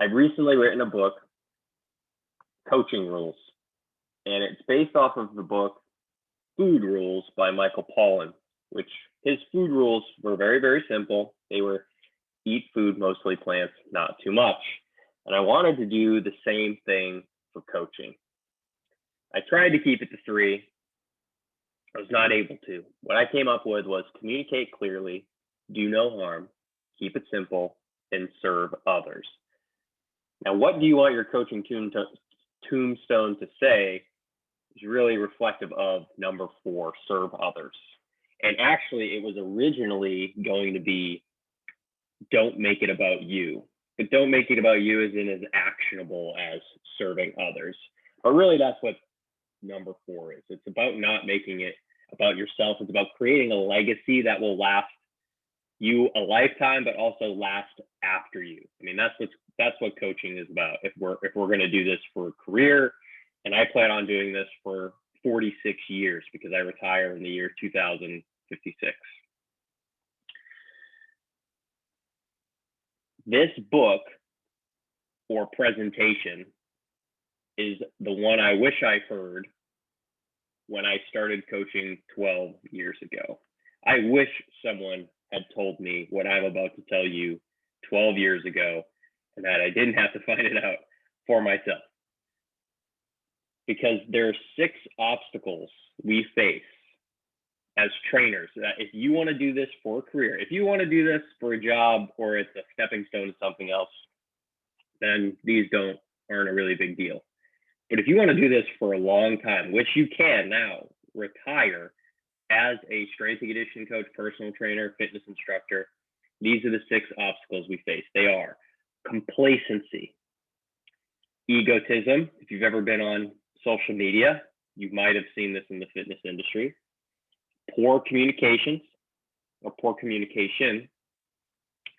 I've recently written a book, Coaching Rules, and it's based off of the book Food Rules by Michael Pollan, which his food rules were very, very simple. They were eat food, mostly plants, not too much. And I wanted to do the same thing for coaching. I tried to keep it to 3. I was not able to. What I came up with was communicate clearly, do no harm, keep it simple, and serve others. Now, what do you want your coaching tombstone to say is really reflective of number 4, serve others. And actually, it was originally going to be, don't make it about you. But don't make it about you isn't as actionable as serving others. But really, that's what number 4 is. It's about not making it about yourself. It's about creating a legacy that will last you a lifetime, but also last after you. I mean, that's what coaching is about. If we're going to do this for a career, and I plan on doing this for 46 years because I retire in the year 2056. This book or presentation is the one I wish I heard when I started coaching 12 years ago. I wish someone had told me what I'm about to tell you 12 years ago, and that I didn't have to find it out for myself. Because there are 6 obstacles we face as trainers. That if you want to do this for a career, if you want to do this for a job or it's a stepping stone to something else, then these aren't a really big deal. But if you want to do this for a long time, which you can now, retire as a strength and conditioning coach, personal trainer, fitness instructor, these are the 6 obstacles we face. They are complacency, egotism. If you've ever been on social media, you might have seen this in the fitness industry. Poor communication,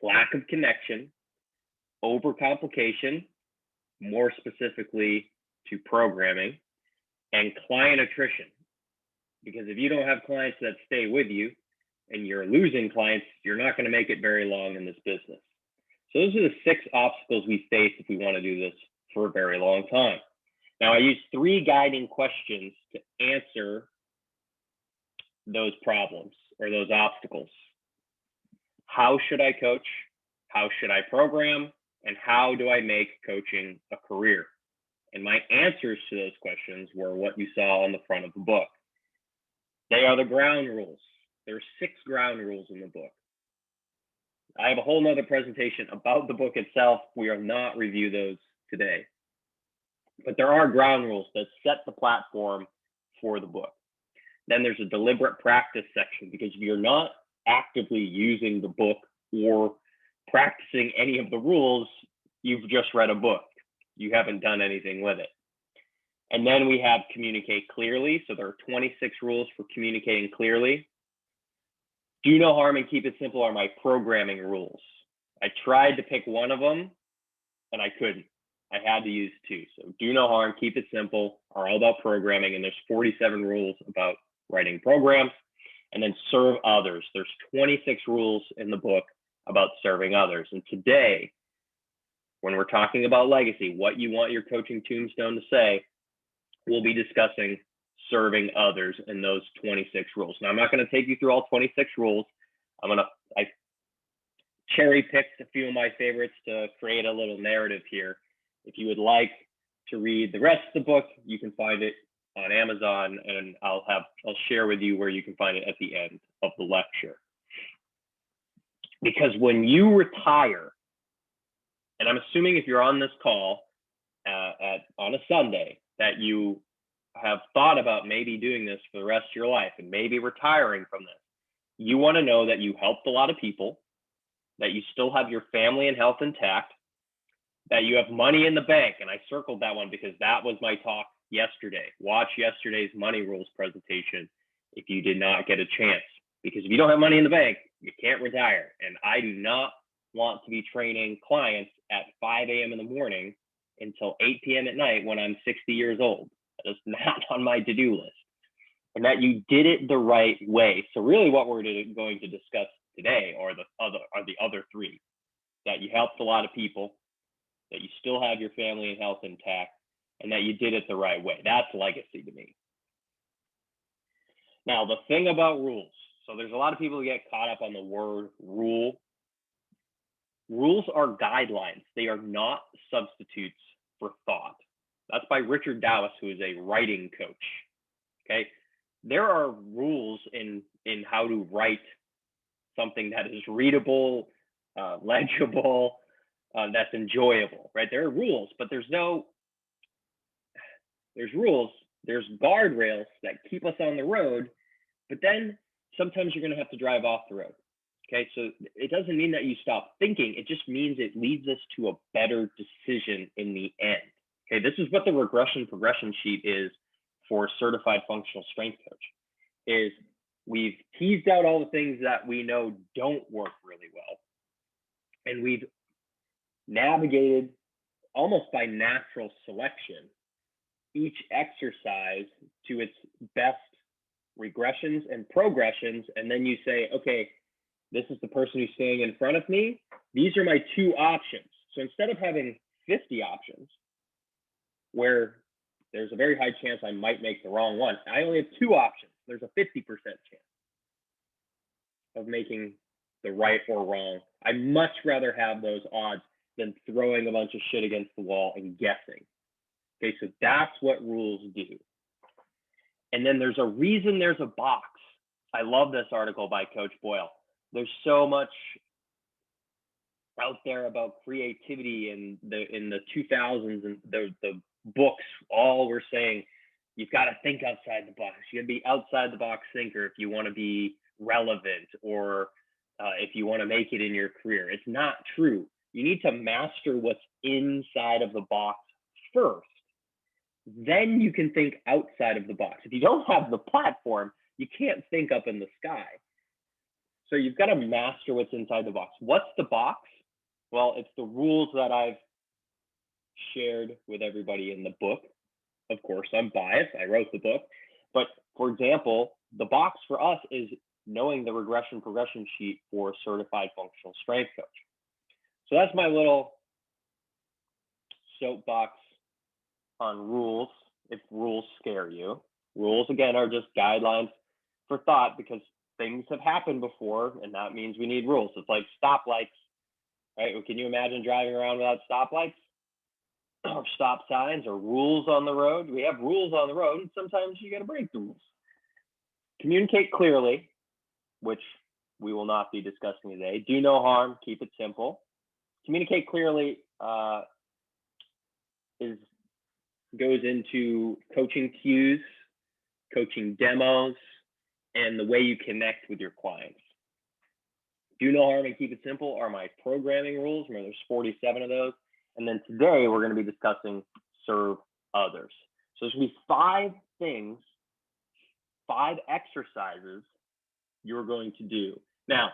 lack of connection, overcomplication, more specifically to programming, and client attrition. Because if you don't have clients that stay with you and you're losing clients, you're not going to make it very long in this business. So those are the 6 obstacles we face if we want to do this for a very long time. Now, I use 3 guiding questions to answer those problems or those obstacles. How should I coach? How should I program? And how do I make coaching a career? And my answers to those questions were what you saw on the front of the book. They are the ground rules. There are 6 ground rules in the book. I have a whole nother presentation about the book itself. We will not review those today. But there are ground rules that set the platform for the book. Then there's a deliberate practice section, because if you're not actively using the book or practicing any of the rules, you've just read a book. You haven't done anything with it. And then we have communicate clearly. So there are 26 rules for communicating clearly. Do no harm and keep it simple are my programming rules. I tried to pick one of them and I couldn't. I had to use 2. So do no harm, keep it simple are all about programming. And there's 47 rules about writing programs. And then serve others. There's 26 rules in the book about serving others. And today, when we're talking about legacy, what you want your coaching tombstone to say, we'll be discussing serving others in those 26 rules. Now, I'm not going to take you through all 26 rules. I cherry picked a few of my favorites to create a little narrative here. If you would like to read the rest of the book, you can find it on Amazon, and I'll share with you where you can find it at the end of the lecture. Because when you retire, and I'm assuming if you're on this call on a Sunday, that you have thought about maybe doing this for the rest of your life and maybe retiring from this, you want to know that you helped a lot of people, that you still have your family and health intact, that you have money in the bank. And I circled that one because that was my talk yesterday. Watch yesterday's money rules presentation if you did not get a chance, because if you don't have money in the bank, you can't retire. And I do not want to be training clients at 5 a.m. in the morning until 8 p.m. at night when I'm 60 years old. That is not on my to-do list. And that you did it the right way. So really what we're going to discuss today are the other 3. That you helped a lot of people, that you still have your family and health intact, and that you did it the right way. That's legacy to me. Now, the thing about rules, so there's a lot of people who get caught up on the word rule. Rules are guidelines. They are not substitutes for thought. That's by Richard Dawes, who is a writing coach. Okay, there are rules in how to write something that is readable, legible, that's enjoyable, right? There are rules, but there's rules, there's guardrails that keep us on the road, but then sometimes you're going to have to drive off the road. Okay, so it doesn't mean that you stop thinking. It just means it leads us to a better decision in the end. Okay, this is what the regression progression sheet is for certified functional strength coach. Is we've teased out all the things that we know don't work really well, and we've navigated almost by natural selection each exercise to its best regressions and progressions, and then you say, okay, this is the person who's standing in front of me. These are my two options. So instead of having 50 options, where there's a very high chance I might make the wrong one, I only have two options. There's a 50% chance of making the right or wrong. I'd much rather have those odds than throwing a bunch of shit against the wall and guessing. Okay, so that's what rules do. And then there's a reason there's a box. I love this article by Coach Boyle. There's so much out there about creativity in the 2000s, and the books all were saying you've got to think outside the box. You got to be outside the box thinker if you want to be relevant, or if you want to make it in your career. It's not true. You need to master what's inside of the box first. Then you can think outside of the box. If you don't have the platform, you can't think up in the sky. So you've got to master what's inside the box. What's the box? Well, it's the rules that I've shared with everybody in the book. Of course, I'm biased. I wrote the book. But for example, the box for us is knowing the regression progression sheet for certified functional strength coach. So that's my little soapbox on rules, if rules scare you. Rules, again, are just guidelines for thought, because things have happened before, and that means we need rules. It's like stoplights, right? Can you imagine driving around without stoplights or stop signs or rules on the road? We have rules on the road, and sometimes you got to break the rules. Communicate clearly, which we will not be discussing today. Do no harm, keep it simple. Communicate clearly goes into coaching cues, coaching demos, and the way you connect with your clients. Do no harm and keep it simple are my programming rules. Remember, there's 47 of those. And then today we're going to be discussing serve others. So there's going to be 5 things, 5 exercises you're going to do. Now,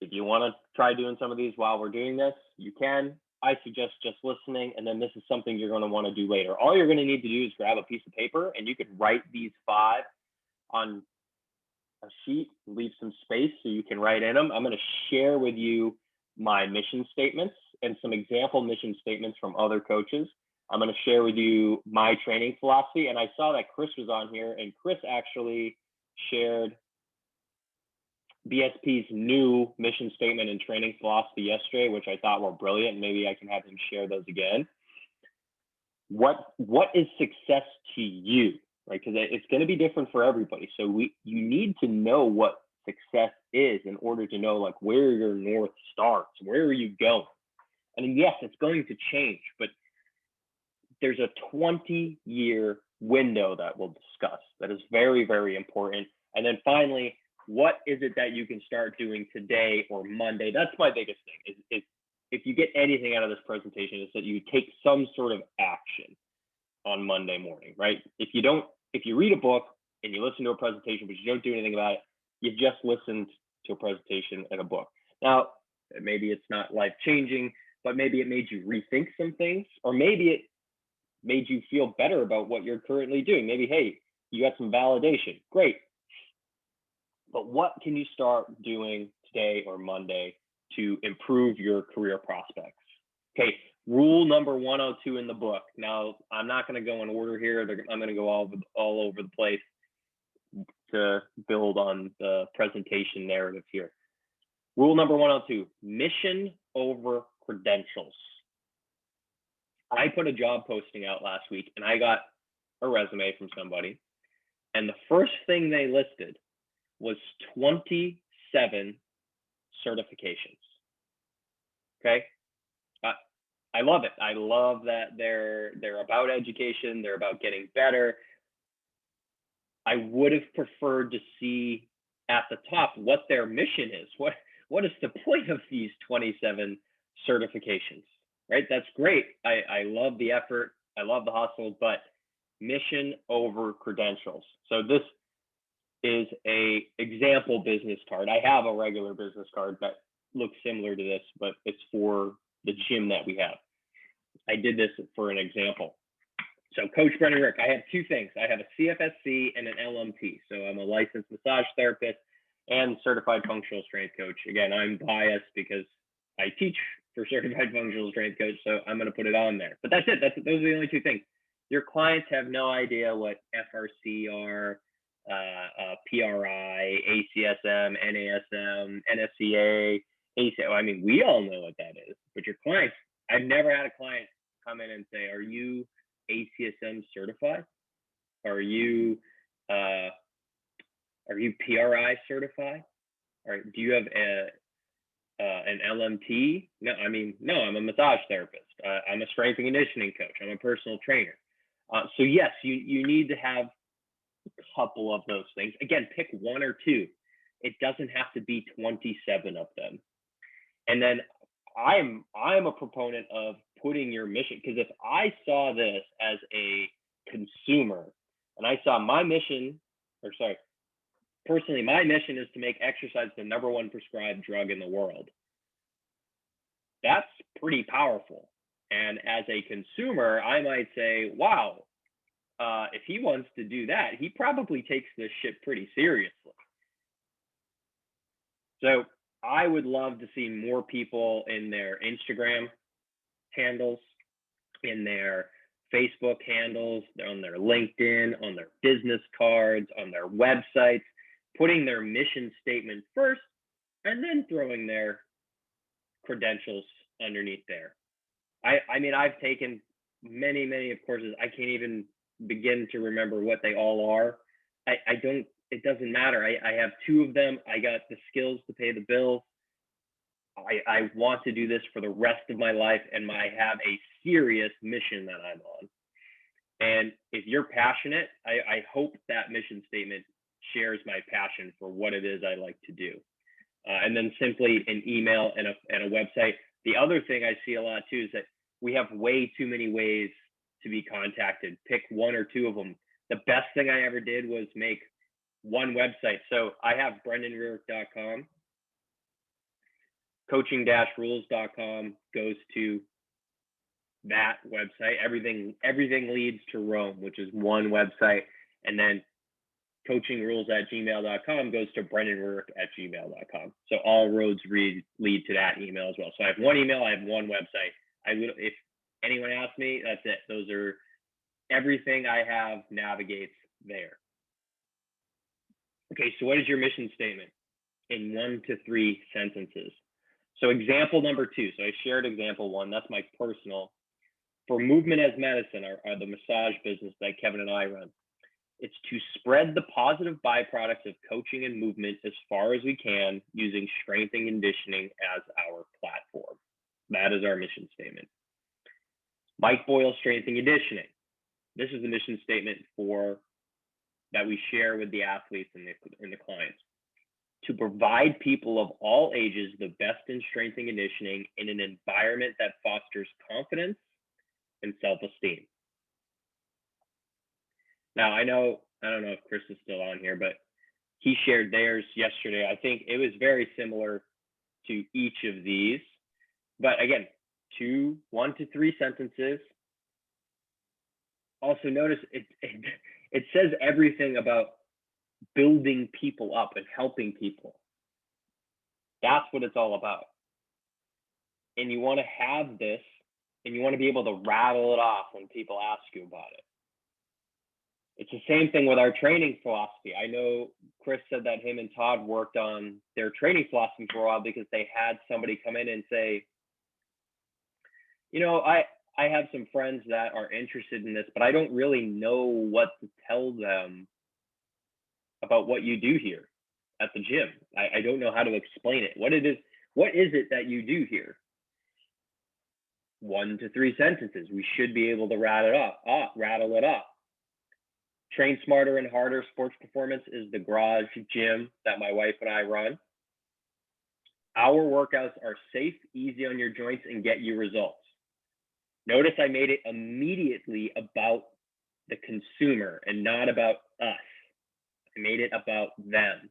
if you want to try doing some of these while we're doing this, you can. I suggest just listening, and then this is something you're going to want to do later. All you're going to need to do is grab a piece of paper, and you can write these 5 on a sheet, leave some space so you can write in them. I'm going to share with you my mission statements and some example mission statements from other coaches. I'm going to share with you my training philosophy, and I saw that Chris was on here, and Chris actually shared BSP's new mission statement and training philosophy yesterday, which I thought were brilliant. Maybe I can have him share those again. What is success to you, right? Because it's going to be different for everybody. So you need to know what success is in order to know like where your north starts. Where are you going? I mean, yes, it's going to change, but there's a 20-year window that we'll discuss that is very, very important. And then finally, what is it that you can start doing today or Monday? That's my biggest thing. Is if you get anything out of this presentation, is that you take some sort of action on Monday morning, right? If you read a book and you listen to a presentation, but you don't do anything about it, you just listened to a presentation and a book. Now, maybe it's not life-changing, but maybe it made you rethink some things, or maybe it made you feel better about what you're currently doing. Maybe, hey, you got some validation. Great. But what can you start doing today or Monday to improve your career prospects? Okay, Rule number 102 in the book. Now, I'm not going to go in order here. I'm going to go all over the place to build on the presentation narrative here. Rule number 102, mission over credentials. I put a job posting out last week and I got a resume from somebody. And the first thing they listed was 27 certifications. Okay. I love it. I love that they're about education. They're about getting better. I would have preferred to see at the top what their mission is. What is the point of these 27 certifications, right? That's great. I love the effort. I love the hustle, but mission over credentials. So this is a example business card. I have a regular business card that looks similar to this, but it's for the gym that we have. I did this for an example. So Coach Brendon Rearick, I have two things. I have a CFSC and an LMT. So I'm a licensed massage therapist and certified functional strength coach. Again, I'm biased because I teach for certified functional strength coach, so I'm going to put it on there. But that's it. Those are the only two things. Your clients have no idea what FRC are, PRI, ACSM, NASM, NSCA, ACO. I mean, we all know what that is, but your clients, I've never had a client come in and say, are you ACSM certified? Are you PRI certified? Or do you have an LMT? No, I mean, no, I'm a massage therapist. I'm a strength and conditioning coach. I'm a personal trainer. So yes, you need to have a couple of those things. Again, pick one or two. It doesn't have to be 27 of them. And then I'm a proponent of putting your mission, because if I saw this as a consumer and I saw my mission, personally, my mission is to make exercise the #1 prescribed drug in the world. That's pretty powerful. And as a consumer, I might say, wow, if he wants to do that, he probably takes this shit pretty seriously. So I would love to see more people in their Instagram handles, in their Facebook handles, on their LinkedIn, on their business cards, on their websites, putting their mission statement first and then throwing their credentials underneath there. I mean, I've taken many of courses. I can't even begin to remember what they all are. It doesn't matter. I have 2 of them. I got the skills to pay the bills. I want to do this for the rest of my life, and I have a serious mission that I'm on. And if you're passionate, I hope that mission statement shares my passion for what it is I like to do. And then simply an email and a website. The other thing I see a lot too is that we have way too many ways to be contacted. Pick 1 or 2 of them. The best thing I ever did was make one website. So I have BrendonRearick.com. Coaching-rules.com goes to that website. Everything leads to Rome, which is one website. And then coachingrules@gmail.com goes to BrendonRearick@gmail.com. So all roads lead to that email as well. So I have one email, I have one website. If anyone asks me, that's it. Those are everything I have navigates there. Okay, so what is your mission statement in 1 to 3 sentences? So example number 2. So I shared example 1. That's my personal. For Movement as Medicine, are the massage business that Kevin and I run. It's to spread the positive byproducts of coaching and movement as far as we can using strength and conditioning as our platform. That is our mission statement. Mike Boyle, Strength and Conditioning. This is the mission statement that we share with the athletes and the clients. To provide people of all ages the best in strength and conditioning in an environment that fosters confidence and self-esteem. Now, I don't know if Chris is still on here, but he shared theirs yesterday. I think it was very similar to each of these. But again, 1 to 3 sentences. Also notice it says everything about building people up and helping people. That's what it's all about. And you want to have this and you want to be able to rattle it off when people ask you about it. It's the same thing with our training philosophy. I know Chris said that him and Todd worked on their training philosophy for a while because they had somebody come in and say, you know, I have some friends that are interested in this, but I don't really know what to tell them about what you do here at the gym. I don't know how to explain it. What is it that you do here? 1 to 3 sentences. We should be able to rattle it up. Train Smarter and Harder Sports Performance is the garage gym that my wife and I run. Our workouts are safe, easy on your joints, and get you results. Notice I made it immediately about the consumer and not about us. I made it about them.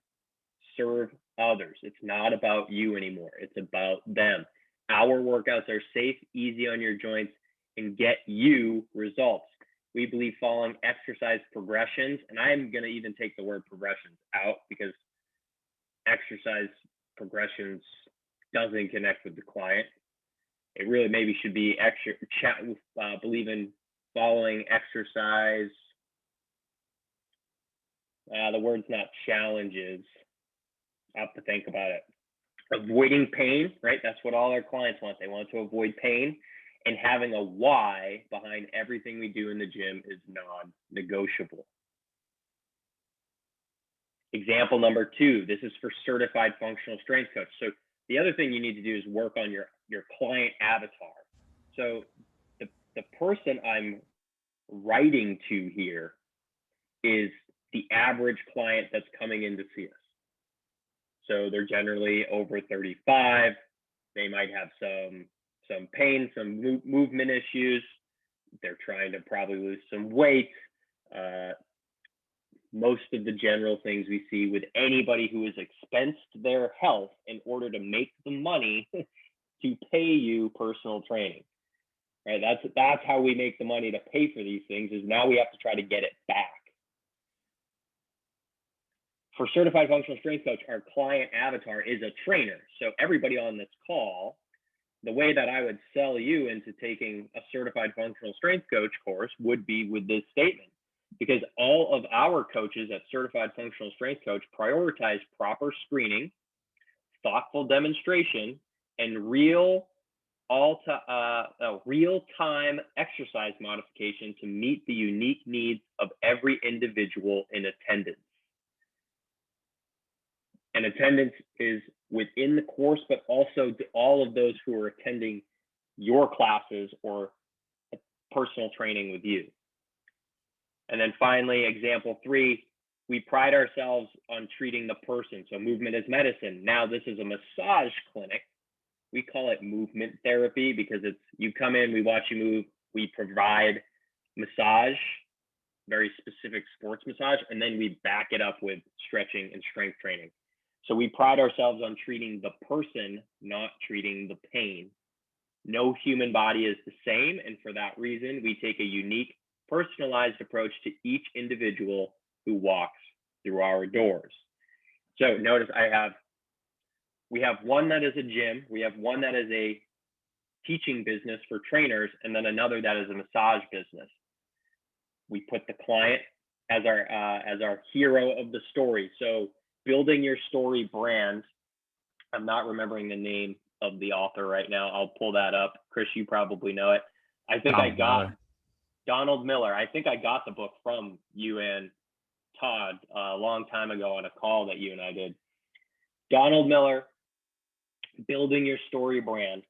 Serve others. It's not about you anymore. It's about them. Our workouts are safe, easy on your joints, and get you results. We believe following exercise progressions, and I'm going to even take the word progressions out because exercise progressions doesn't connect with the client. It really maybe should be believe in following exercise. The word's not challenges. I have to think about it. Avoiding pain, right? That's what all our clients want. They want to avoid pain. And having a why behind everything we do in the gym is non-negotiable. Example number 2, this is for certified functional strength coach. So the other thing you need to do is work on your client avatar. So the person I'm writing to here is the average client that's coming in to see us. So they're generally over 35. They might have some pain, some movement issues. They're trying to probably lose some weight. Most of the general things we see with anybody who has expensed their health in order to make the money to pay you personal training. Right? That's how we make the money to pay for these things, is now we have to try to get it back. For Certified Functional Strength Coach, our client avatar is a trainer. So everybody on this call, the way that I would sell you into taking a Certified Functional Strength Coach course would be with this statement, because all of our coaches at Certified Functional Strength Coach prioritize proper screening, thoughtful demonstration, and real-time exercise modification to meet the unique needs of every individual in attendance. And attendance is within the course, but also to all of those who are attending your classes or personal training with you. And then finally, example 3, we pride ourselves on treating the person. So movement is medicine. Now this is a massage clinic. We call it movement therapy because it's, you come in, we watch you move, we provide massage, very specific sports massage, and then we back it up with stretching and strength training. So we pride ourselves on treating the person, not treating the pain. No human body is the same, and for that reason, we take a unique, personalized approach to each individual who walks through our doors. So notice we have one that is a gym, we have one that is a teaching business for trainers, and then another that is a massage business. We put the client as our hero of the story. So building your story brand. I'm not remembering the name of the author right now. I'll pull that up. Chris, you probably know it. I think Donald Miller. I think I got the book from you and Todd a long time ago on a call that you and I did. Donald Miller, building your story brand,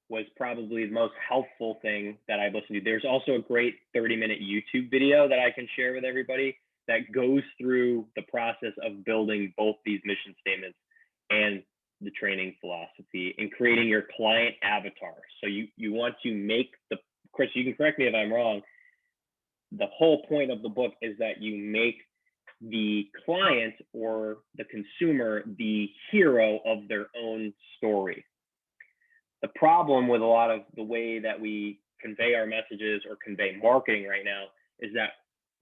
was probably the most helpful thing that I listened to. There's also a great 30-minute YouTube video that I can share with everybody that goes through the process of building both these mission statements and the training philosophy and creating your client avatar. So you want to make Chris, you can correct me if I'm wrong, the whole point of the book is that you make the client or the consumer the hero of their own story. The problem with a lot of the way that we convey our messages or convey marketing right now is that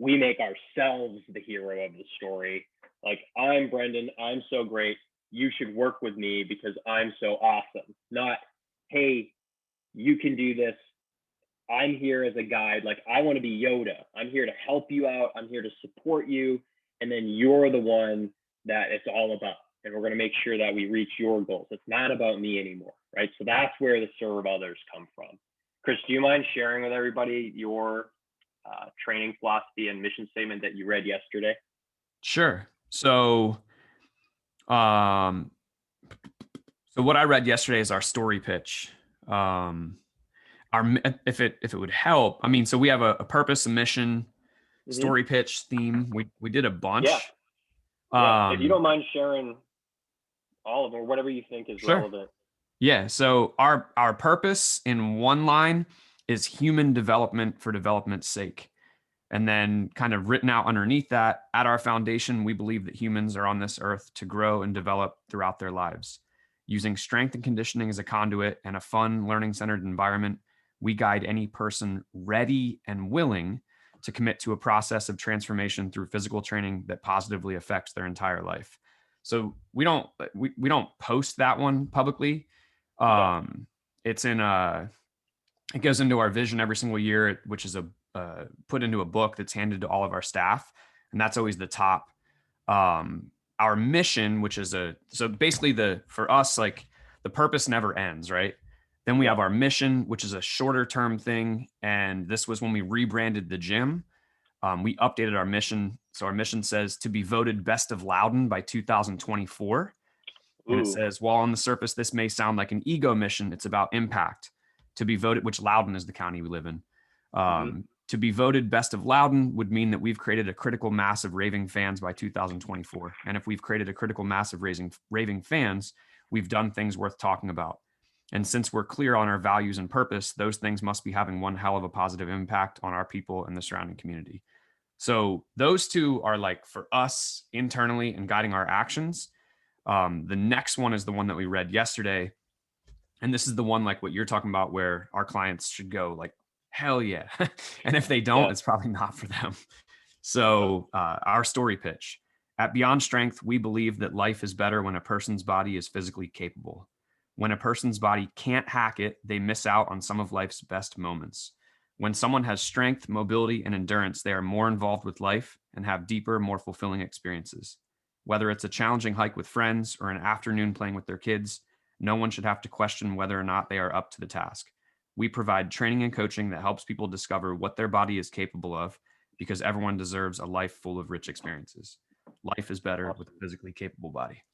we make ourselves the hero of the story. Like, I'm Brendon, I'm so great, you should work with me because I'm so awesome. Not, hey, you can do this. I'm here as a guide. Like, I want to be Yoda. I'm here to help you out. I'm here to support you. And then you're the one that it's all about. And we're going to make sure that we reach your goals. It's not about me anymore, right? So that's where the serve others come from. Chris, do you mind sharing with everybody your training philosophy and mission statement that you read yesterday? Sure. So what I read yesterday is our story pitch. If it would help, I mean, so we have a purpose, a mission, story pitch, theme. We did a bunch. Yeah. If you don't mind sharing all of them or whatever you think is relevant. Yeah. So our purpose in one line is human development for development's sake. And then kind of written out underneath that, at our foundation, we believe that humans are on this earth to grow and develop throughout their lives. Using strength and conditioning as a conduit and a fun, learning-centered environment, we guide any person ready and willing to commit to a process of transformation through physical training that positively affects their entire life. So we don't post that one publicly. It's in it goes into our vision every single year, which is put into a book that's handed to all of our staff, and that's always the top. Our mission, which is so basically for us, like, the purpose never ends, right? Then we have our mission, which is a shorter term thing. And this was when we rebranded the gym. We updated our mission. So our mission says to be voted best of Loudon by 2024. And it says, while on the surface, this may sound like an ego mission, it's about impact. To be voted, which Loudon is the county we live in. To be voted best of Loudon would mean that we've created a critical mass of raving fans by 2024. And if we've created a critical mass of raving fans, we've done things worth talking about. And since we're clear on our values and purpose, those things must be having one hell of a positive impact on our people and the surrounding community. So those two are, like, for us internally and guiding our actions. The next one is the one that we read yesterday. And this is the one, like what you're talking about, where our clients should go like, hell yeah. And if they don't, it's probably not for them. So our story pitch: at Beyond Strength, we believe that life is better when a person's body is physically capable. When a person's body can't hack it, they miss out on some of life's best moments. When someone has strength, mobility, and endurance, they are more involved with life and have deeper, more fulfilling experiences. Whether it's a challenging hike with friends or an afternoon playing with their kids, no one should have to question whether or not they are up to the task. We provide training and coaching that helps people discover what their body is capable of, because everyone deserves a life full of rich experiences. Life is better with a physically capable body.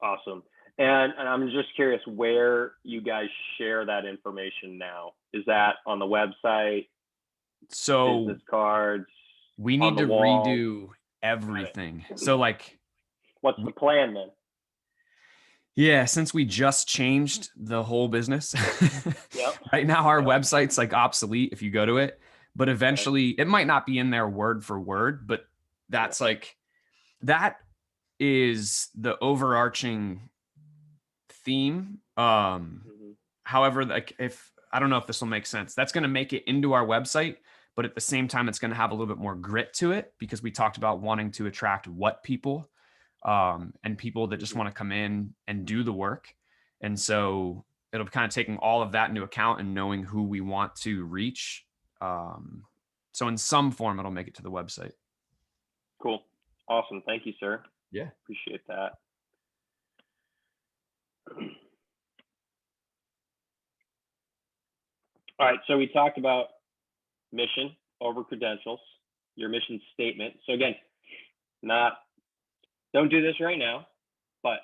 Awesome. And I'm just curious where you guys share that information now. Is that on the website? So business cards? We need to redo everything. So, like, what's the plan then? Yeah, since we just changed the whole business, right now our website's like obsolete if you go to it, but eventually it might not be in there word for word, but that's like, that is the overarching theme. However, like, if I don't know if this will make sense, that's going to make it into our website, but at the same time, it's going to have a little bit more grit to it, because we talked about wanting to attract what people, and people that just want to come in and do the work. And so it'll be kind of taking all of that into account and knowing who we want to reach. So in some form, it'll make it to the website. Cool. Awesome. Thank you, sir. Yeah. Appreciate that. All right. So we talked about mission over credentials, your mission statement. So again, don't do this right now, but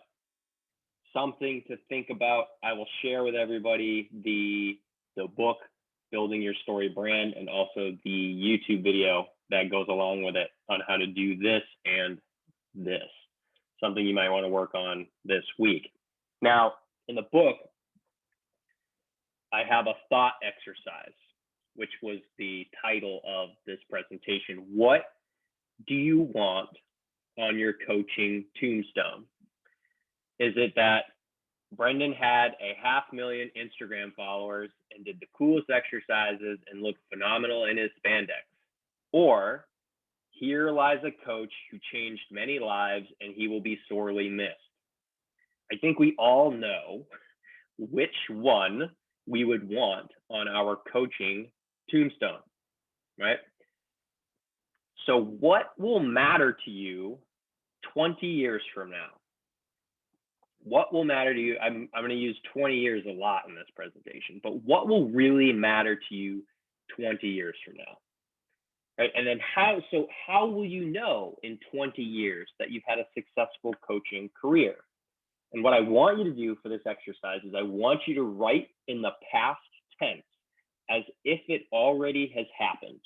something to think about. I will share with everybody the book, Building Your Story Brand, and also the YouTube video that goes along with it on how to do this and this. Something you might want to work on this week. Now, in the book, I have a thought exercise, which was the title of this presentation. What do you want on your coaching tombstone? Is it that Brendon had 500,000 Instagram followers and did the coolest exercises and looked phenomenal in his spandex? Or here lies a coach who changed many lives and he will be sorely missed? I think we all know which one we would want on our coaching tombstone, right? So what will matter to you 20 years from now? What will matter to you? I'm going to use 20 years a lot in this presentation, but what will really matter to you 20 years from now? Right? And then how will you know in 20 years that you've had a successful coaching career? And what I want you to do for this exercise is I want you to write in the past tense as if it already has happened.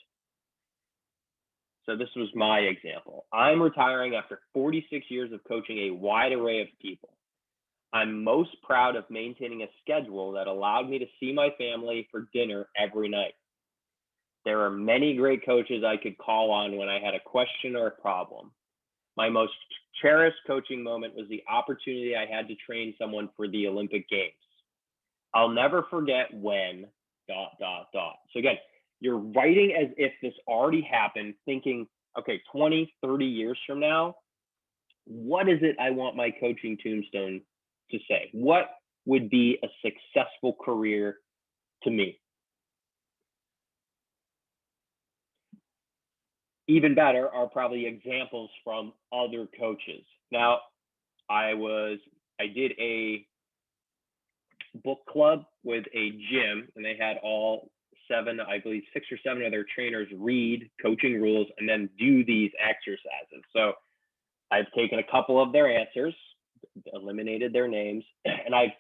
So this was my example. I'm retiring after 46 years of coaching a wide array of people. I'm most proud of maintaining a schedule that allowed me to see my family for dinner every night. There are many great coaches I could call on when I had a question or a problem. My most cherished coaching moment was the opportunity I had to train someone for the Olympic Games. I'll never forget when, ... So again, you're writing as if this already happened, thinking, okay, 20, 30 years from now, what is it I want my coaching tombstone to say? What would be a successful career to me? Even better are probably examples from other coaches. Now, I did a book club with a gym, and they had all 7, I believe 6 or 7 of their trainers read coaching rules and then do these exercises. So I've taken a couple of their answers, eliminated their names, and I've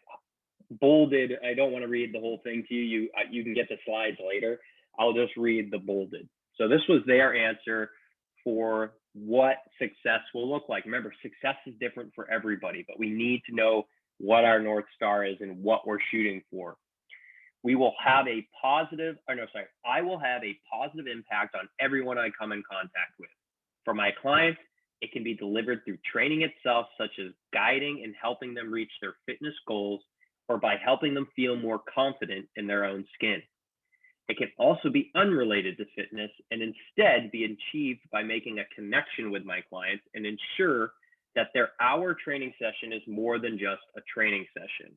bolded. I don't want to read the whole thing to you. You can get the slides later. I'll just read the bolded. So this was their answer for what success will look like. Remember, success is different for everybody, but we need to know what our North Star is and what we're shooting for. I will have a positive impact on everyone I come in contact with. For my clients, it can be delivered through training itself, such as guiding and helping them reach their fitness goals, or by helping them feel more confident in their own skin. It can also be unrelated to fitness and instead be achieved by making a connection with my clients and ensure that their hour training session is more than just a training session.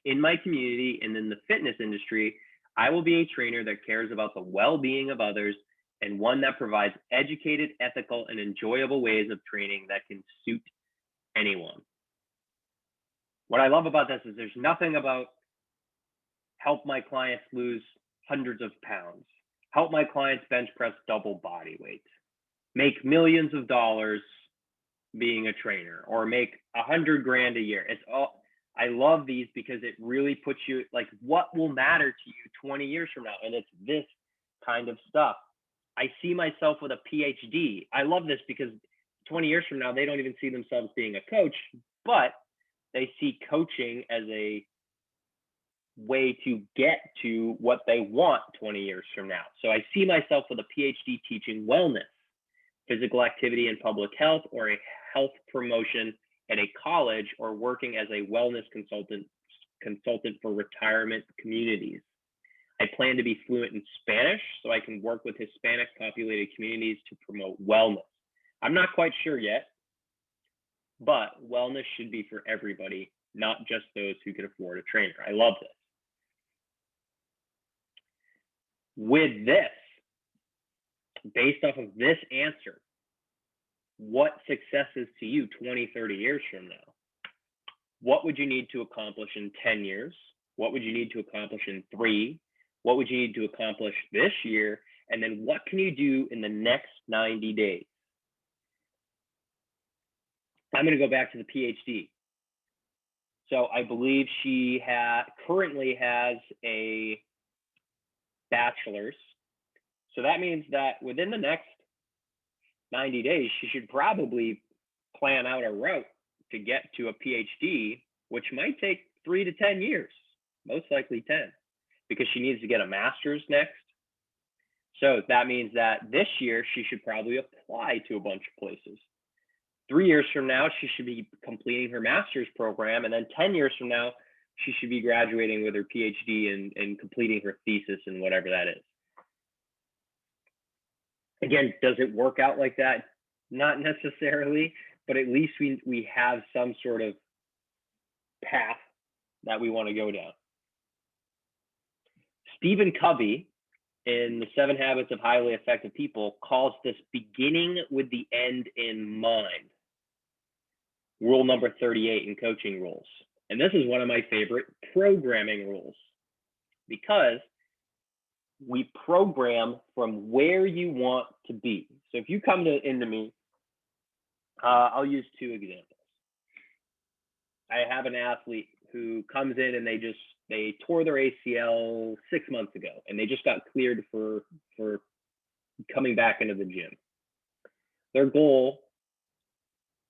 In my community and in the fitness industry, I will be a trainer that cares about the well-being of others and one that provides educated, ethical, and enjoyable ways of training that can suit anyone. What I love about this is there's nothing about help my clients lose hundreds of pounds, help my clients bench press double body weight, make millions of dollars being a trainer, or make $100,000 a year. It's all, I love these because it really puts you like, what will matter to you 20 years from now? And it's this kind of stuff. I see myself with a PhD. I love this because 20 years from now, they don't even see themselves being a coach, but they see coaching as a way to get to what they want 20 years from now. So I see myself with a PhD teaching wellness, physical activity and public health, or a health promotion at a college, or working as a wellness consultant for retirement communities. I plan to be fluent in Spanish so I can work with Hispanic populated communities to promote wellness. I'm not quite sure yet, but wellness should be for everybody, not just those who can afford a trainer. I love this. With this, based off of this answer, what success is to you 20, 30 years from now? What would you need to accomplish in 10 years? What would you need to accomplish in 3? What would you need to accomplish this year? And then what can you do in the next 90 days? I'm going to go back to the PhD. So I believe she currently has a bachelor's. So that means that within the next 90 days, she should probably plan out a route to get to a PhD, which might take 3 to 10 years, most likely 10, because she needs to get a master's next. So that means that this year she should probably apply to a bunch of places. 3 years from now, she should be completing her master's program. And then 10 years from now, she should be graduating with her PhD and completing her thesis and whatever that is. Again, does it work out like that? Not necessarily, but at least we have some sort of path that we want to go down. Stephen Covey in The 7 Habits of Highly Effective People calls this beginning with the end in mind. Rule number 38 in coaching rules. And this is one of my favorite programming rules, because we program from where you want to be. So if you come into me, I'll use 2 examples. I have an athlete who comes in and they tore their ACL 6 months ago, and they just got cleared for coming back into the gym. Their goal,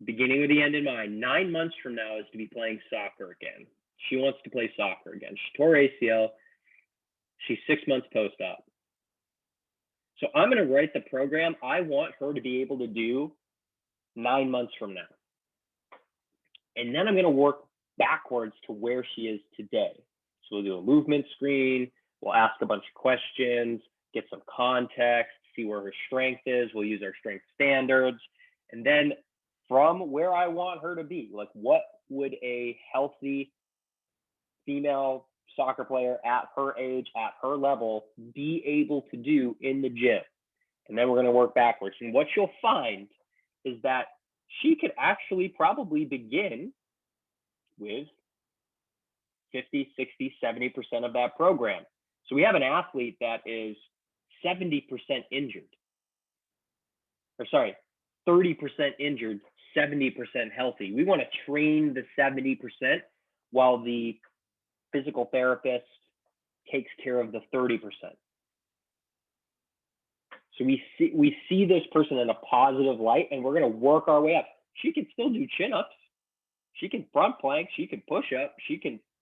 beginning with the end in mind, 9 months from now, is to be playing soccer again. She wants to play soccer again. She tore ACL. She's 6 months post-op. So I'm going to write the program I want her to be able to do 9 months from now. And then I'm going to work backwards to where she is today. So we'll do a movement screen. We'll ask a bunch of questions, get some context, see where her strength is. We'll use our strength standards. And then from where I want her to be, like what would a healthy female soccer player at her age, at her level, be able to do in the gym? And then we're going to work backwards. And what you'll find is that she could actually probably begin with 50, 60, 70% of that program. So we have an athlete that is 70% injured. Or sorry, 30% injured, 70% healthy. We want to train the 70% while the physical therapist takes care of the 30%. So we see this person in a positive light, and we're going to work our way up. She can still do chin-ups. She can front plank. She can push up.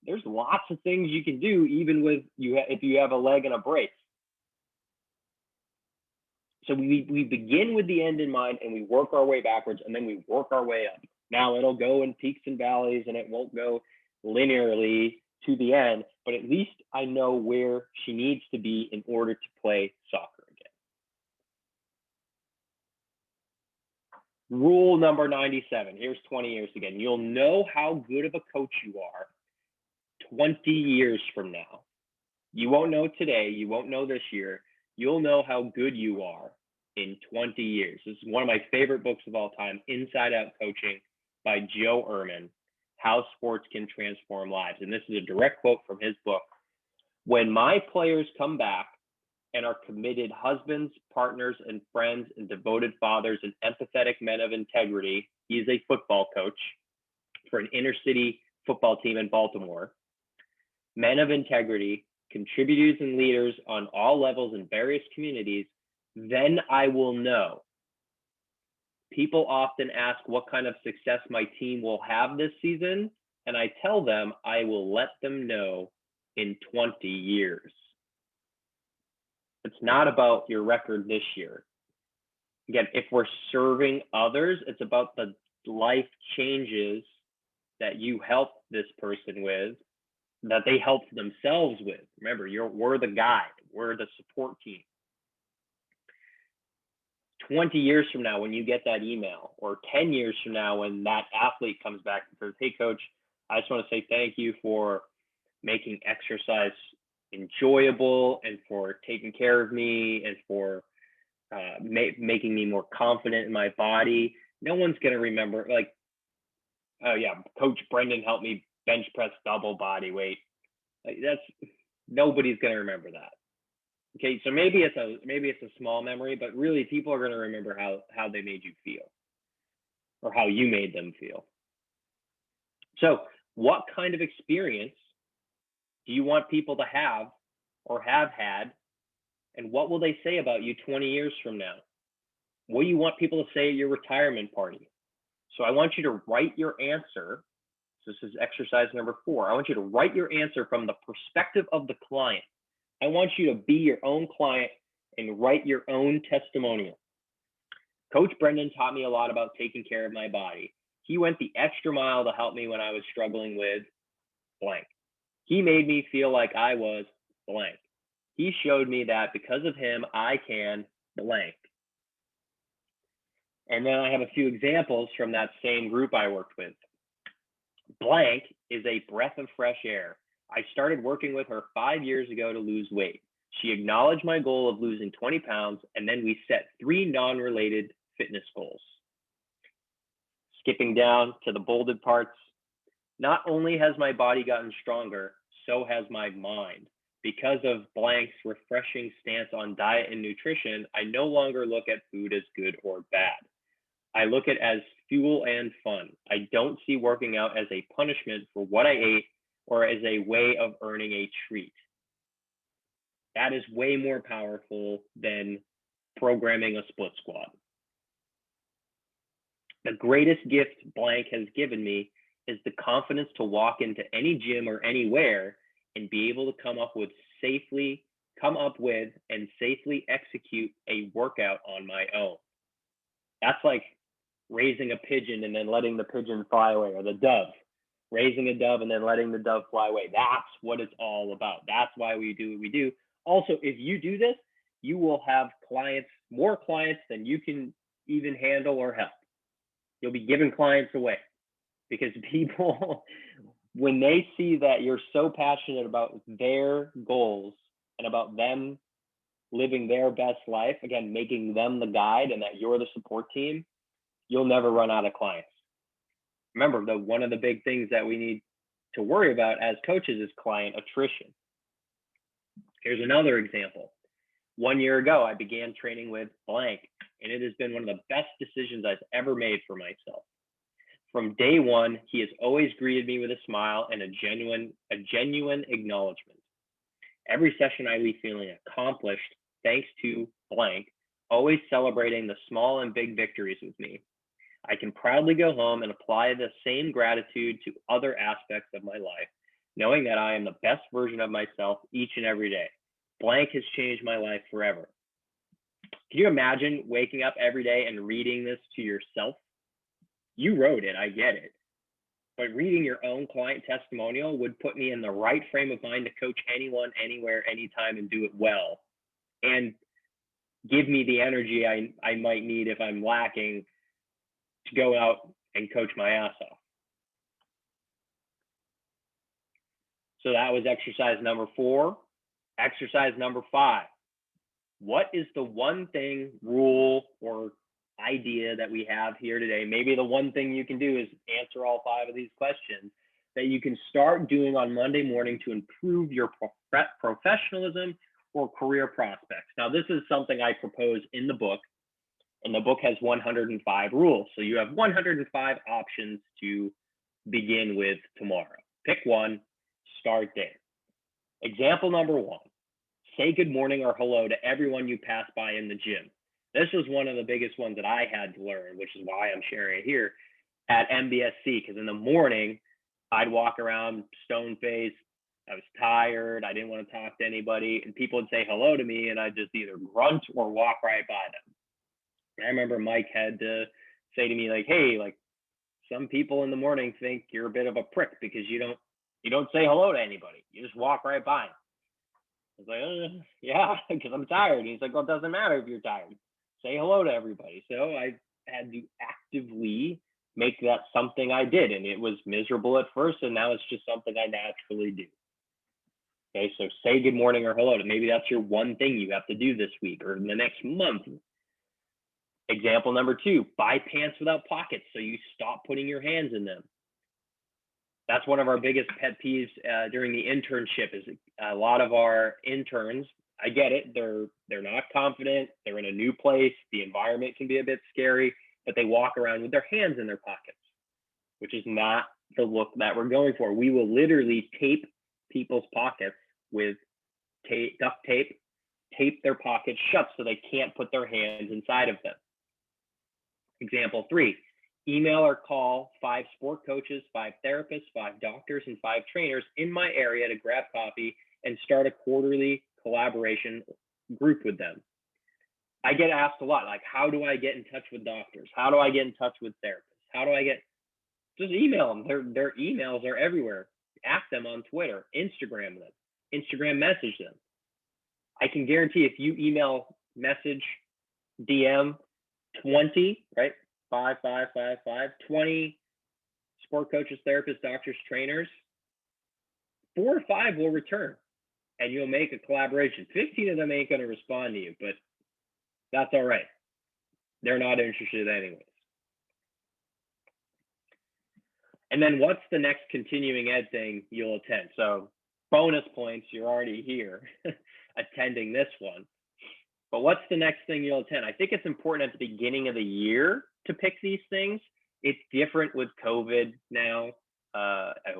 There's lots of things you can do, even with if you have a leg and a brace. So we begin with the end in mind, and we work our way backwards, and then we work our way up. Now it'll go in peaks and valleys, and it won't go linearly to the end, but at least I know where she needs to be in order to play soccer again. Rule number 97. Here's 20 years again. You'll know how good of a coach you are 20 years from now. You won't know today. You won't know this year. You'll know how good you are in 20 years. This is one of my favorite books of all time, Inside Out Coaching by Joe Ehrman, How Sports Can Transform Lives. And this is a direct quote from his book. When my players come back and are committed husbands, partners, and friends, and devoted fathers, and empathetic men of integrity, he is a football coach for an inner city football team in Baltimore. Men of integrity, contributors and leaders on all levels in various communities, then I will know. People often ask what kind of success my team will have this season, and I tell them I will let them know in 20 years. It's not about your record this year. Again, if we're serving others, it's about the life changes that you help this person with, that they help themselves with. Remember, we're the guide, we're the support team. 20 years from now, when you get that email, or 10 years from now, when that athlete comes back and says, hey, coach, I just want to say thank you for making exercise enjoyable and for taking care of me and for making me more confident in my body. No one's going to remember, like, oh yeah, Coach Brendon helped me bench press double body weight. Like, nobody's going to remember that. Okay, so maybe it's a small memory, but really people are going to remember how they made you feel, or how you made them feel. So what kind of experience do you want people to have or have had, and what will they say about you 20 years from now? What do you want people to say at your retirement party? So I want you to write your answer. So this is exercise number 4. I want you to write your answer from the perspective of the client. I want you to be your own client and write your own testimonial. Coach Brendon taught me a lot about taking care of my body. He went the extra mile to help me when I was struggling with blank. He made me feel like I was blank. He showed me that because of him, I can blank. And then I have a few examples from that same group I worked with. Blank is a breath of fresh air. I started working with her 5 years ago to lose weight. She acknowledged my goal of losing 20 pounds, and then we set 3 non-related fitness goals. Skipping down to the bolded parts, not only has my body gotten stronger, so has my mind. Because of blank's refreshing stance on diet and nutrition, I no longer look at food as good or bad. I look at it as fuel and fun. I don't see working out as a punishment for what I ate or as a way of earning a treat. That is way more powerful than programming a split squat. The greatest gift blank has given me is the confidence to walk into any gym or anywhere and be able to come up with and safely execute a workout on my own. That's like raising a pigeon and then letting the pigeon fly away, or the dove, raising a dove and then letting the dove fly away. That's what it's all about. That's why we do what we do. Also, if you do this, you will have more clients than you can even handle or help. You'll be giving clients away, because people, when they see that you're so passionate about their goals and about them living their best life, again, making them the guide and that you're the support team, you'll never run out of clients. Remember, one of the big things that we need to worry about as coaches is client attrition. Here's another example. 1 year ago, I began training with blank, and it has been one of the best decisions I've ever made for myself. From day one, he has always greeted me with a smile and a genuine acknowledgement. Every session I leave feeling accomplished thanks to blank, always celebrating the small and big victories with me. I can proudly go home and apply the same gratitude to other aspects of my life, knowing that I am the best version of myself each and every day. Blank has changed my life forever. Can you imagine waking up every day and reading this to yourself? You wrote it, I get it. But reading your own client testimonial would put me in the right frame of mind to coach anyone, anywhere, anytime, and do it well. And give me the energy I might need if I'm lacking to go out and coach my ass off. So that was exercise number 4. Exercise number 5. What is the one thing, rule, or idea that we have here today? Maybe the one thing you can do is answer all 5 of these questions that you can start doing on Monday morning to improve your professionalism or career prospects. Now, this is something I propose in the book, and the book has 105 rules. So you have 105 options to begin with tomorrow. Pick one, start there. Example number 1, say good morning or hello to everyone you pass by in the gym. This was one of the biggest ones that I had to learn, which is why I'm sharing it here at MBSC, because in the morning, I'd walk around stone-faced. I was tired. I didn't want to talk to anybody, and people would say hello to me, and I'd just either grunt or walk right by them. And I remember Mike had to say to me, like, hey, like, some people in the morning think you're a bit of a prick because you don't say hello to anybody. You just walk right by them. I was like, yeah, because I'm tired. And he's like, well, it doesn't matter if you're tired. Say hello to everybody. So I had to actively make that something I did. And it was miserable at first, and now it's just something I naturally do. Okay, so say good morning or hello. Maybe that's your one thing you have to do this week or in the next month. Example number 2, buy pants without pockets so you stop putting your hands in them. That's one of our biggest pet peeves during the internship is a lot of our interns, I get it, they're not confident, they're in a new place, the environment can be a bit scary, but they walk around with their hands in their pockets, which is not the look that we're going for. We will literally tape people's pockets with duct tape, tape their pockets shut so they can't put their hands inside of them. Example 3, email or call 5 sport coaches, 5 therapists, 5 doctors, and 5 trainers in my area to grab coffee and start a quarterly collaboration group with them. I get asked a lot, like, how do I get in touch with doctors? How do I get in touch with therapists? How do I just email them. Their emails are everywhere. Ask them on Twitter, Instagram them, Instagram message them. I can guarantee if you email, message, DM 20, right? 5, 20 sport coaches, therapists, doctors, trainers, 4 or 5 will return, and you'll make a collaboration. 15 of them ain't going to respond to you, but that's all right. They're not interested anyways. And then what's the next continuing ed thing you'll attend? So bonus points, you're already here attending this one. But what's the next thing you'll attend? I think it's important at the beginning of the year to pick these things. It's different with COVID now.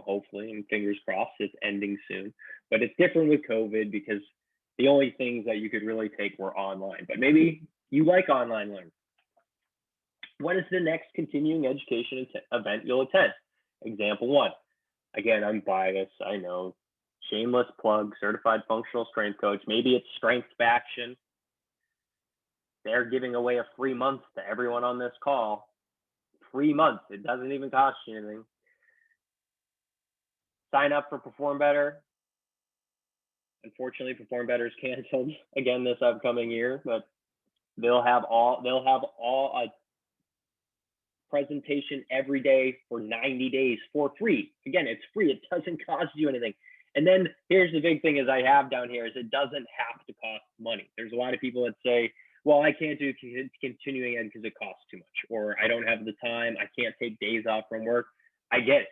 Hopefully, and fingers crossed, it's ending soon. But it's different with COVID because the only things that you could really take were online. But maybe you like online learning. What is the next continuing education event you'll attend? Example 1. Again, I'm biased, I know. Shameless plug, certified functional strength coach. Maybe it's Strength Faction. They're giving away a free month to everyone on this call. Free month. It doesn't even cost you anything. Sign up for Perform Better. Unfortunately, Perform Better is canceled again this upcoming year, but they'll have a presentation every day for 90 days for free. Again, it's free. It doesn't cost you anything. And then here's the big thing is I have down here is it doesn't have to cost money. There's a lot of people that say, well, I can't do continuing ed because it costs too much, or I don't have the time. I can't take days off from work. I get it.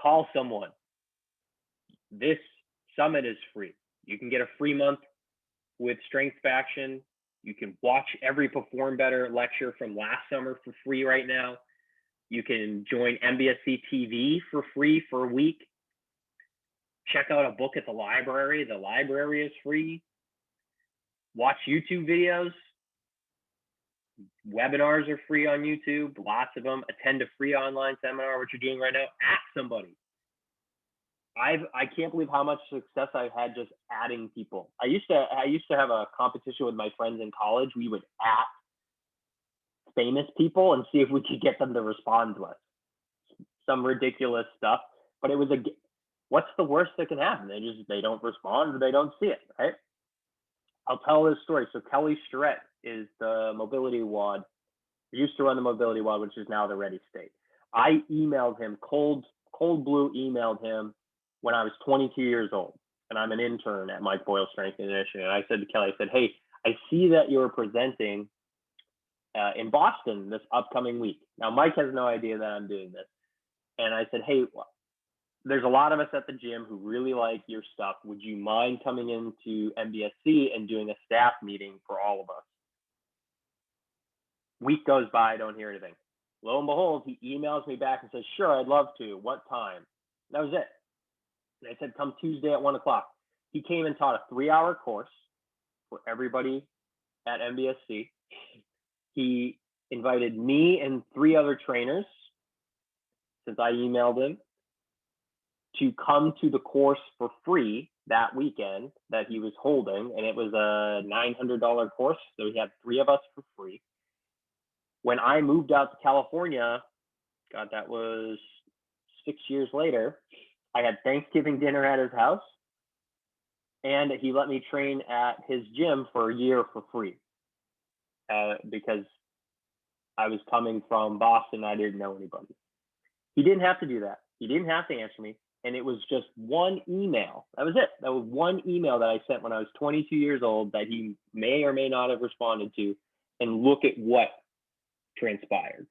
Call someone. This summit is free. You can get a free month with Strength Faction. You can watch every Perform Better lecture from last summer for free right now. You can join MBSC TV for free for a week. Check out a book at the library. The library is free. Watch YouTube videos. Webinars are free on YouTube, lots of them. Attend a free online seminar, what you're doing right now. Ask somebody. I can't believe how much success I've had just adding people. I used to have a competition with my friends in college. We would add famous people and see if we could get them to respond to us. Some ridiculous stuff, but it was what's the worst that can happen? They don't respond or they don't see it, right? I'll tell this story. So Kelly Starrett is the mobility WOD, used to run the mobility WOD, which is now the Ready State. I emailed him, cold blue emailed him when I was 22 years old, and I'm an intern at Mike Boyle Strength and Conditioning. And I said to Kelly, I said, hey, I see that you're presenting in Boston this upcoming week. Now, Mike has no idea that I'm doing this. And I said, hey, there's a lot of us at the gym who really like your stuff. Would you mind coming into MBSC and doing a staff meeting for all of us? Week goes by, I don't hear anything. Lo and behold, he emails me back and says, sure, I'd love to. What time? That was it. And I said, come Tuesday at 1 o'clock. He came and taught a 3-hour course for everybody at MBSC. He invited me and 3 other trainers, since I emailed him, to come to the course for free that weekend that he was holding. And it was a $900 course. So he had 3 of us for free. When I moved out to California, God, that was 6 years later, I had Thanksgiving dinner at his house, and he let me train at his gym for a year for free because I was coming from Boston. I didn't know anybody. He didn't have to do that. He didn't have to answer me. And it was just one email. That was it. That was one email that I sent when I was 22 years old that he may or may not have responded to. And look at what transpired.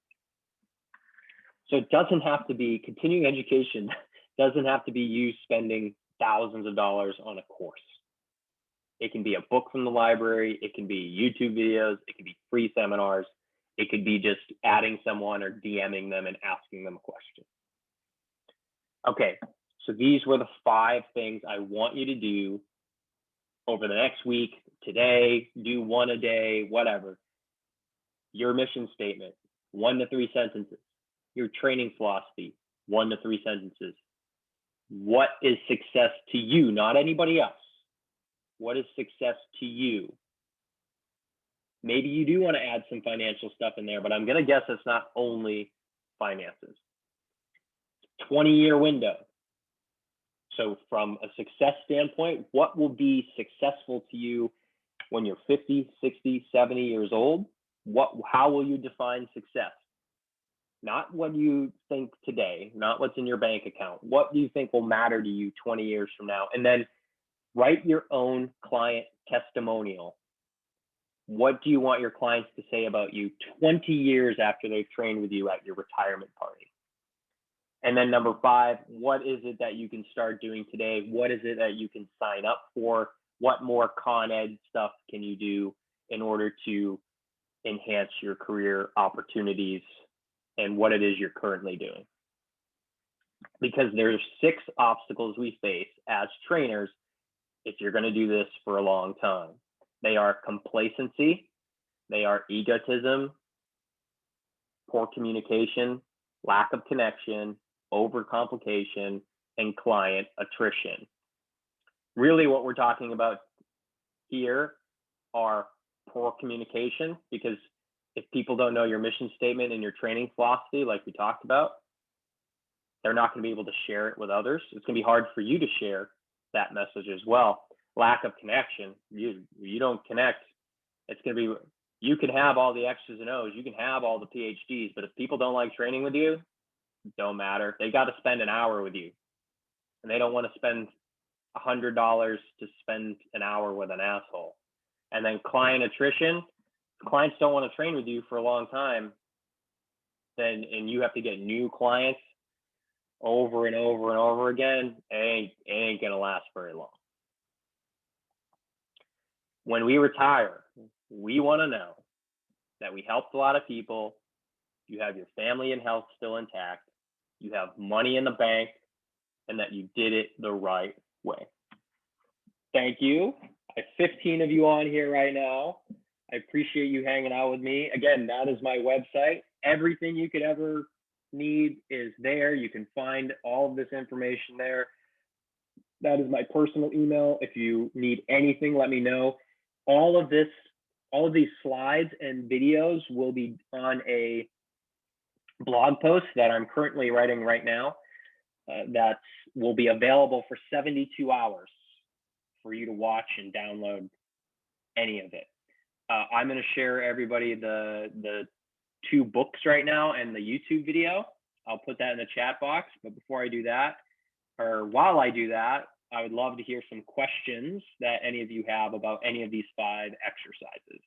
So it doesn't have to be continuing education. Doesn't have to be you spending thousands of dollars on a course. It can be a book from the library. It can be YouTube videos. It can be free seminars. It could be just adding someone or DMing them and asking them a question. Okay, so these were the 5 things I want you to do over the next week, today, do 1 a day, whatever. Your mission statement, 1 to 3 sentences. Your training philosophy, 1 to 3 sentences. What is success to you, not anybody else? What is success to you? Maybe you do want to add some financial stuff in there, but I'm going to guess it's not only finances. 20-year window. So from a success standpoint, what will be successful to you when you're 50, 60, 70 years old? How will you define success? not what you think today, not what's in your bank account. What do you think will matter to you 20 years from now? And then write your own client testimonial. What do you want your clients to say about you 20 years after they've trained with you at your retirement party? And then number 5, what is it that you can start doing today? What is it that you can sign up for? What more Con Ed stuff can you do in order to enhance your career opportunities and what it is you're currently doing? Because there's 6 obstacles we face as trainers if you're going to do this for a long time. They are complacency, they are egotism, poor communication, lack of connection, overcomplication, and client attrition. Really what we're talking about here are poor communication, because if people don't know your mission statement and your training philosophy, like we talked about, they're not going to be able to share it with others. It's going to be hard for you to share that message as well. Lack of connection. You don't connect. It's going to be, you can have all the X's and O's, you can have all the PhDs, but if people don't like training with you, it don't matter. They got to spend an hour with you, and they don't want to spend $100 to spend an hour with an asshole. And then client attrition. If clients don't want to train with you for a long time, then and you have to get new clients over and over and over again, it ain't gonna last very long. When we retire, we want to know that we helped a lot of people, you have your family and health still intact, you have money in the bank, and that you did it the right way. Thank you. I have 15 of you on here right now. I appreciate you hanging out with me. Again, that is my website. Everything you could ever need is there. You can find all of this information there. That is my personal email. If you need anything, let me know. All of these slides and videos will be on a blog post that I'm currently writing right now that will be available for 72 hours for you to watch and download any of it. I'm going to share everybody the 2 books right now and the YouTube video. I'll put that in the chat box. But before I do that, or while I do that, I would love to hear some questions that any of you have about any of these 5 exercises.